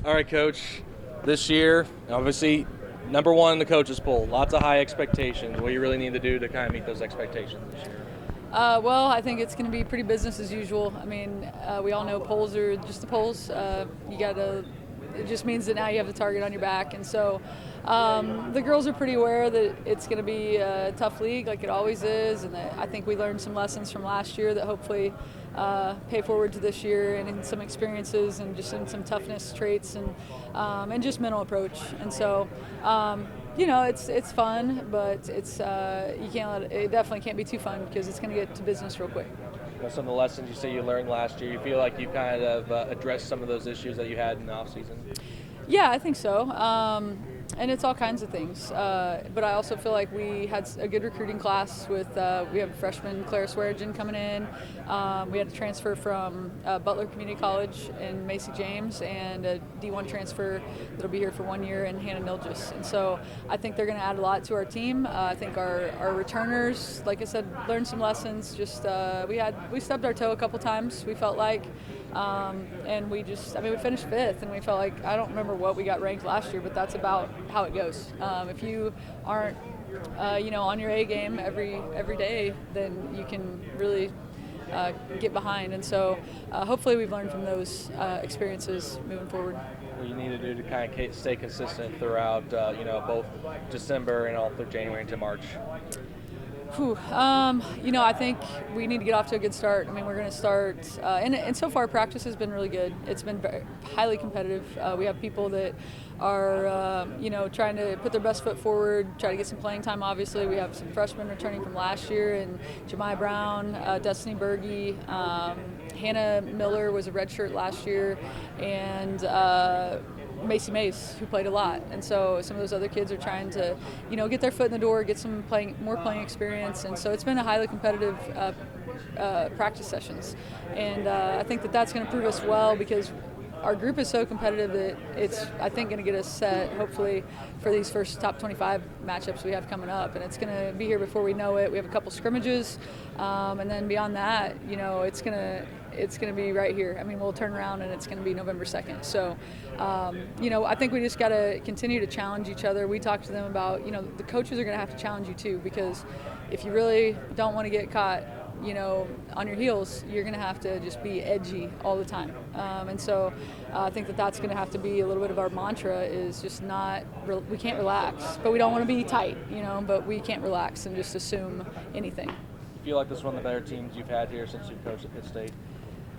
All right, Coach. This year, obviously, number one in the coaches poll. Lots of high expectations. What do you really need to do to kind of meet those expectations this year? Well, I think it's going to be pretty business as usual. I mean, we all know polls are just the polls. It just means that now you have the target on your back. And so the girls are pretty aware that it's going to be a tough league like it always is. And I think we learned some lessons from last year that hopefully pay forward to this year, and in some experiences and just in some toughness traits and just mental approach. And so, it's fun, but it definitely can't be too fun because it's going to get to business real quick. Some of the lessons you say you learned last year, you feel like you kind of addressed some of those issues that you had in the off season? Yeah, I think so. And it's all kinds of things. But I also feel like we had a good recruiting class with, we have a freshman, Claire Swearigan, coming in. We had a transfer from Butler Community College in Macy James, and a D1 transfer that'll be here for 1 year in Hannah Nilgis. And so I think they're going to add a lot to our team. I think our returners, like I said, learned some lessons. Just we stubbed our toe a couple times, we felt like. And we finished fifth, and we felt like, I don't remember what we got ranked last year, but that's about how it goes. If you aren't, on your A game every day, then you can really get behind. And so hopefully we've learned from those experiences moving forward. What you need to do to kind of stay consistent throughout, both December and all through January into March? I think we need to get off to a good start. I mean, we're going to start, and so far practice has been really good. It's been very, highly competitive. We have people that are, trying to put their best foot forward, try to get some playing time, obviously. We have some freshmen returning from last year, and Jemiah Brown, Destiny Berge, Hannah Miller was a redshirt last year, and Macy Mays, who played a lot. And so some of those other kids are trying to, get their foot in the door, get some more playing experience. And so it's been a highly competitive practice sessions. And I think that's going to prove us well, because our group is so competitive that it's, I think, going to get us set, hopefully, for these first top 25 matchups we have coming up. And it's going to be here before we know it. We have a couple scrimmages, and then beyond that, it's going to be right here. I mean, we'll turn around and it's going to be November 2nd. So, I think we just got to continue to challenge each other. We talked to them about, the coaches are going to have to challenge you too, because if you really don't want to get caught, on your heels, you're going to have to just be edgy all the time. And so I think that's going to have to be a little bit of our mantra, is just we can't relax, but we don't want to be tight, but we can't relax and just assume anything. You feel like this is one of the better teams you've had here since you've coached at Pitt State?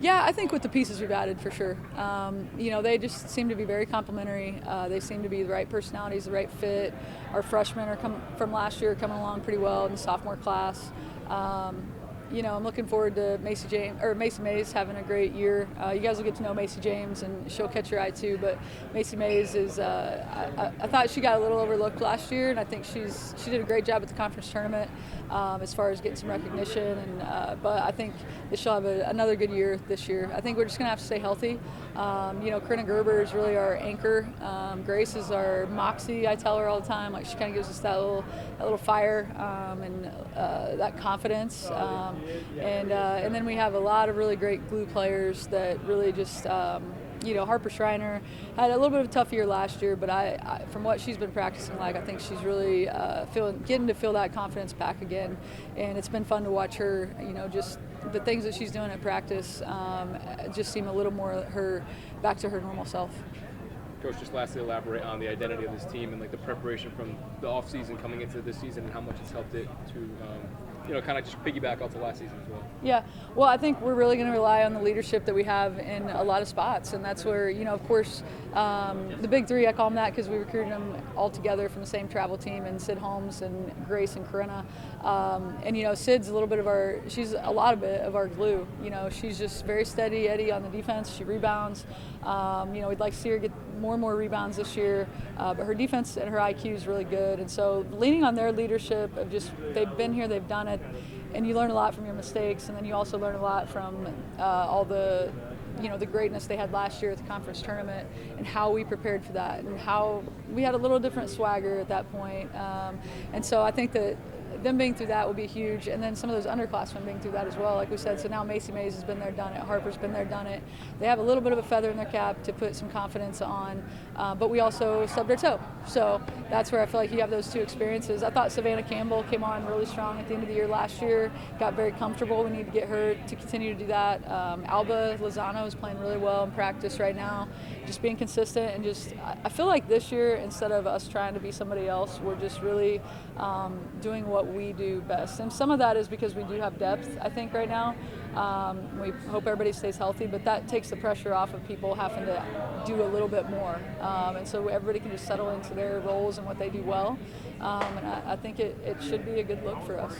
Yeah, I think with the pieces we've added, for sure. They just seem to be very complimentary. They seem to be the right personalities, the right fit. Our freshmen from last year coming along pretty well in the sophomore class. I'm looking forward to Macy Mays having a great year. You guys will get to know Macy James, and she'll catch your eye too. But Macy Mays is, I thought she got a little overlooked last year, and I think she did a great job at the conference tournament as far as getting some recognition. But I think that she'll have another good year this year. I think we're just going to have to stay healthy. Corinna Gerber is really our anchor. Grace is our moxie. I tell her all the time, like, she kind of gives us that little fire and that confidence. And then we have a lot of really great glue players that really just, Harper Schreiner had a little bit of a tough year last year, but I from what she's been practicing, I think she's really getting to feel that confidence back again. And it's been fun to watch her, just the things that she's doing at practice just seem a little more back to her normal self. Coach, just lastly, elaborate on the identity of this team and the preparation from the off season coming into this season, and how much it's helped it to kind of just piggyback off the last season as well. Yeah, well, I think we're really going to rely on the leadership that we have in a lot of spots, and that's where, of course, the big three, I call them that because we recruited them all together from the same travel team, and Sid Holmes and Grace and Corinna. Sid's a lot of our glue. She's just very steady Eddie on the defense. She rebounds. We'd like to see her get more and more rebounds this year, but her defense and her IQ is really good. And so leaning on their leadership of just, they've been here, they've done it, and you learn a lot from your mistakes, and then you also learn a lot from all the greatness they had last year at the conference tournament, and how we prepared for that, and how we had a little different swagger at that point. And so I think that them being through that will be huge, and then some of those underclassmen being through that as well, like we said. So now Macy Mays has been there, done it. Harper's been there, done it. They have a little bit of a feather in their cap to put some confidence on, but we also stubbed our toe. So that's where I feel like you have those two experiences. I thought Savannah Campbell came on really strong at the end of the year last year, got very comfortable. We need to get her to continue to do that. Alba Lozano is playing really well in practice right now, just being consistent, and just I feel like this year, instead of us trying to be somebody else, we're just really doing what we do best. And some of that is because we do have depth, I think, right now. We hope everybody stays healthy, but that takes the pressure off of people having to do a little bit more. And so everybody can just settle into their roles and what they do well. And I think it should be a good look for us.